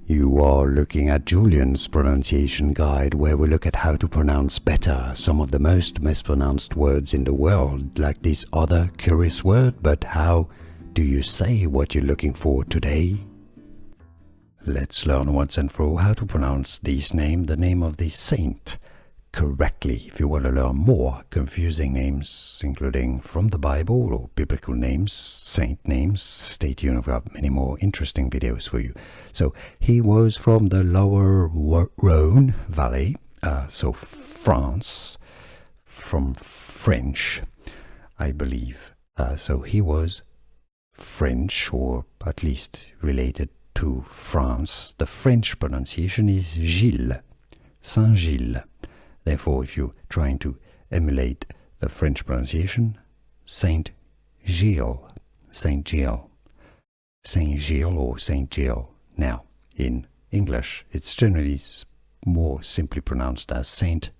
You are looking at Julian's pronunciation guide, where we look at how to pronounce better some of the most mispronounced words in the world, like this other curious word. But how do you say what you're looking for today? Let's learn once and for all how to pronounce this name, the name of this saint, correctly. If you want to learn more confusing names, including from the Bible or biblical names, saint names, stay tuned. We have many more interesting videos for you. So he was from the lower Rhone Valley, so France, from French, I believe. So he was French, or at least related to France. The French pronunciation is Gilles, Saint Gilles. Therefore, if you're trying to emulate the French pronunciation, Saint Gilles, Saint Gilles, Saint Gilles or Saint Gilles. Now, in English, it's generally more simply pronounced as St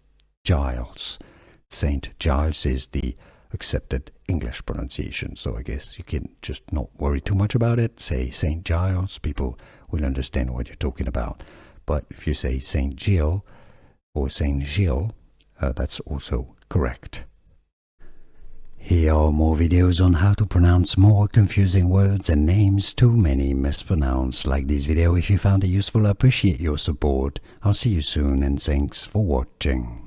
Giles. St Giles is the accepted English pronunciation, so I guess you can just not worry too much about it. Say St Giles, people will understand what you're talking about. But if you say Saint Gilles or Saint Gilles, that's also correct. Here are more videos on how to pronounce more confusing words and names too many mispronounced. Like this video if you found it useful. I appreciate your support. I'll see you soon, and thanks for watching.